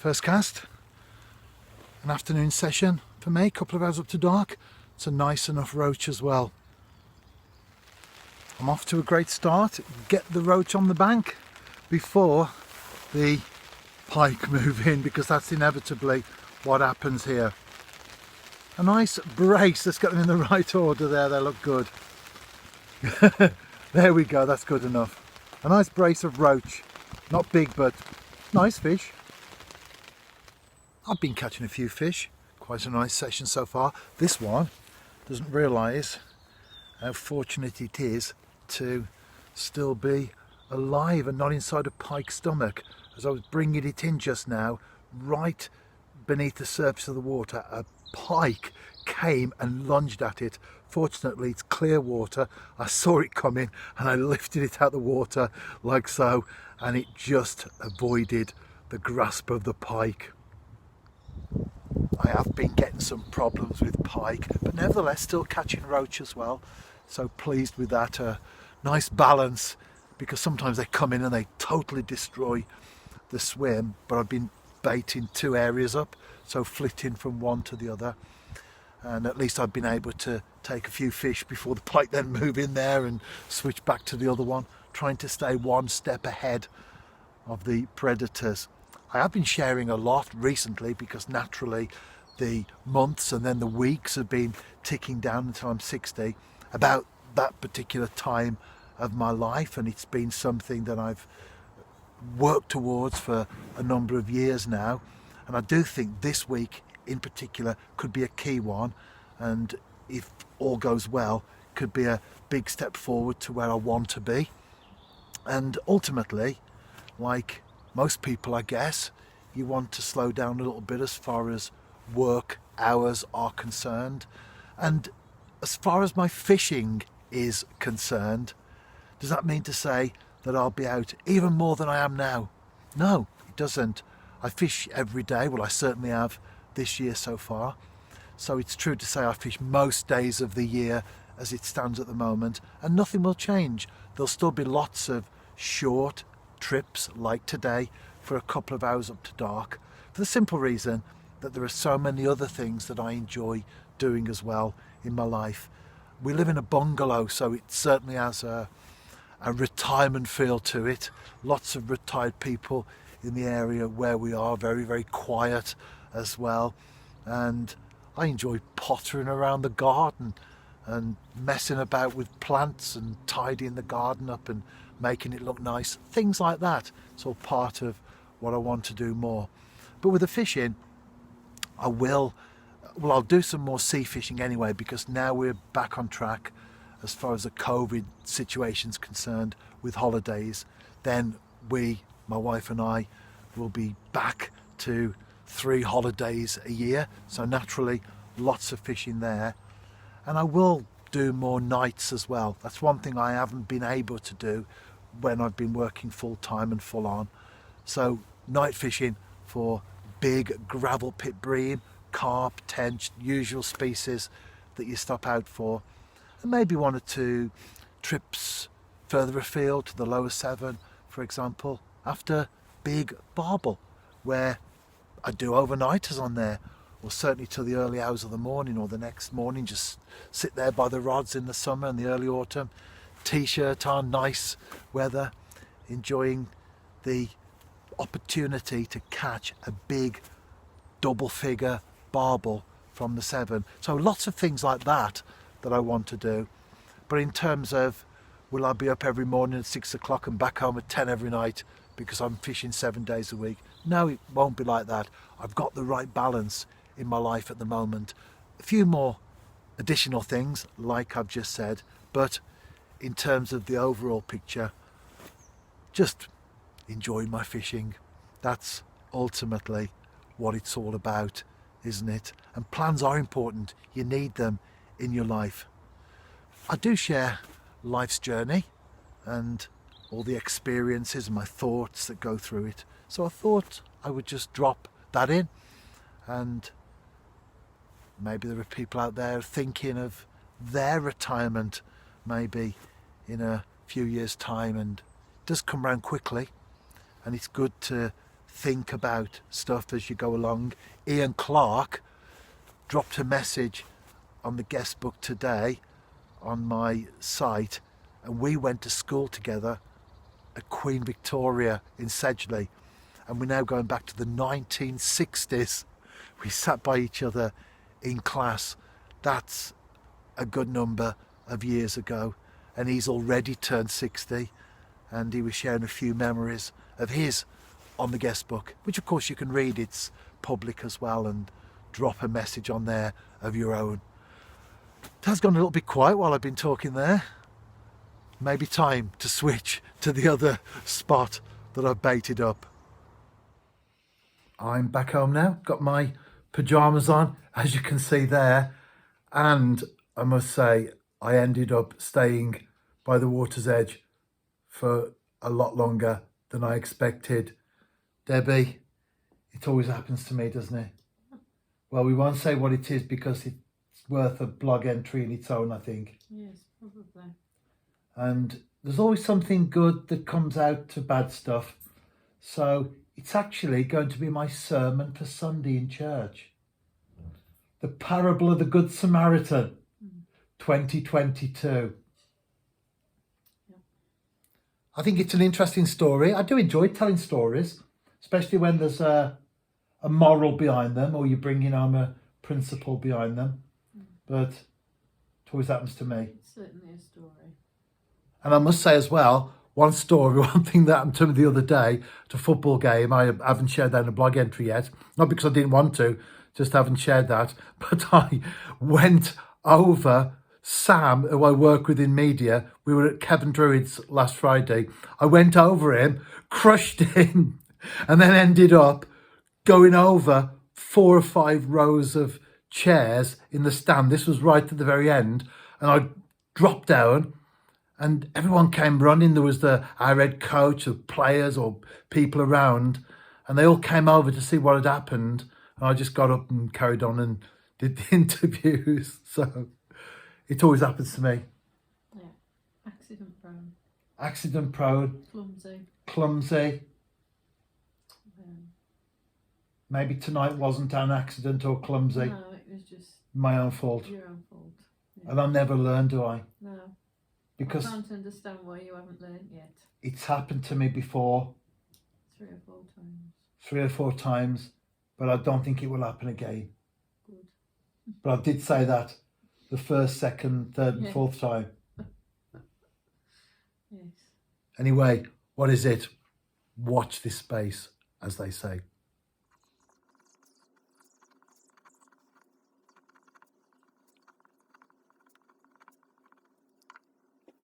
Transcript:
First cast, an afternoon session for me, a couple of hours up to dark. It's a nice enough roach as well. I'm off to a great start. Get the roach on the bank before the pike move in, because that's inevitably what happens here. A nice brace, let's get them in the right order there, they look good. There we go, that's good enough. A nice brace of roach, not big but nice fish. I've been catching a few fish, quite a nice session so far. This one doesn't realise how fortunate it is to still be alive and not inside a pike's stomach. As I was bringing it in just now, right beneath the surface of the water, a pike came and lunged at it. Fortunately, it's clear water. I saw it coming and I lifted it out of the water like so, and it just avoided the grasp of the pike. I have been getting some problems with pike, but nevertheless still catching roach as well. So pleased with that. Nice balance, because sometimes they come in and they totally destroy the swim, but I've been baiting two areas up, so flitting from one to the other, and at least I've been able to take a few fish before the pike then move in there and switch back to the other one, trying to stay one step ahead of the predators. I have been sharing a lot recently because naturally the months and then the weeks have been ticking down until I'm 60, about that particular time of my life, and it's been something that I've worked towards for a number of years now, and I do think this week in particular could be a key one, and if all goes well could be a big step forward to where I want to be. And ultimately, like most people I guess, you want to slow down a little bit as far as work hours are concerned. And as far as my fishing is concerned, does that mean to say that I'll be out even more than I am now? No, it doesn't. I fish every day. Well, I certainly have this year so far. So it's true to say I fish most days of the year as it stands at the moment, and nothing will change. There'll still be lots of short trips like today for a couple of hours up to dark, for the simple reason that there are so many other things that I enjoy doing as well in my life. We live in a bungalow, so it certainly has a retirement feel to it. Lots of retired people in the area where we are, very, very quiet as well. And I enjoy pottering around the garden and messing about with plants and tidying the garden up and making it look nice. Things like that. It's all part of what I want to do more. But with the fishing, I'll do some more sea fishing anyway, because now we're back on track as far as the COVID situation's concerned with holidays. Then my wife and I, will be back to 3 holidays a year. So naturally, lots of fishing there. And I will do more nights as well. That's one thing I haven't been able to do when I've been working full time and full on. So night fishing for big gravel pit bream, carp, tench, usual species that you stop out for, and maybe 1 or 2 trips further afield to the lower Severn, for example, after big barbel, where I do overnighters on there, or certainly till the early hours of the morning or the next morning, just sit there by the rods in the summer and the early autumn, t-shirt on, nice weather, enjoying the opportunity to catch a big double figure barbel from the Severn. So lots of things like that I want to do. But in terms of will I be up every morning at 6 o'clock and back home at 10 every night because I'm fishing 7 days a week? No, it won't be like that. I've got the right balance in my life at the moment. A few more additional things, like I've just said, but in terms of the overall picture, just enjoy my fishing. That's ultimately what it's all about, isn't it? And plans are important. You need them in your life. I do share life's journey and all the experiences and my thoughts that go through it. So I thought I would just drop that in, and maybe there are people out there thinking of their retirement maybe in a few years' time, and it does come round quickly, and it's good to think about stuff as you go along. Ian Clark dropped a message on the guest book today on my site, and we went to school together at Queen Victoria in Sedgley, and we're now going back to the 1960s. We sat by each other in class. That's a good number of years ago, and he's already turned 60, and he was sharing a few memories of his on the guest book, which of course you can read. It's public as well, and drop a message on there of your own. It has gone a little bit quiet while I've been talking there. Maybe time to switch to the other spot that I've baited up. I'm back home now, got my pyjamas on, as you can see there, and I must say I ended up staying by the water's edge for a lot longer than I expected. Debbie, it always happens to me, doesn't it? Well, we won't say what it is because it's worth a blog entry in its own, I think. Yes, probably. And there's always something good that comes out of bad stuff. So it's actually going to be my sermon for Sunday in church. The Parable of the Good Samaritan, 2022. Yeah. I think it's an interesting story. I do enjoy telling stories, especially when there's a moral behind them, or you're bringing home a principle behind them. But it always happens to me. It's certainly a story. And I must say as well, one thing that happened to me the other day at a football game, I haven't shared that in a blog entry yet, not because I didn't want to, just haven't shared that, but I went over Sam, who I work with in media. We were at Kevin Druid's last Friday. I went over him, crushed him, and then ended up going over 4 or 5 rows of chairs in the stand. This was right at the very end, and I dropped down and everyone came running. There was our head coach, of players or people around, and they all came over to see what had happened, and I just got up and carried on and did the interviews. So it always happens to me. Yeah. Accident prone. Accident prone. Clumsy. Maybe tonight wasn't an accident or clumsy. No, it was just my own fault. your own fault. Yeah. And I'll never learn, do I? No. Because I can't understand why you haven't learned yet. It's happened to me before. 3 or 4 times. 3 or 4 times, but I don't think it will happen again. Good. But I did say that the first, second, third and Yeah. 4th time. Yes. Anyway, what is it? Watch this space, as they say.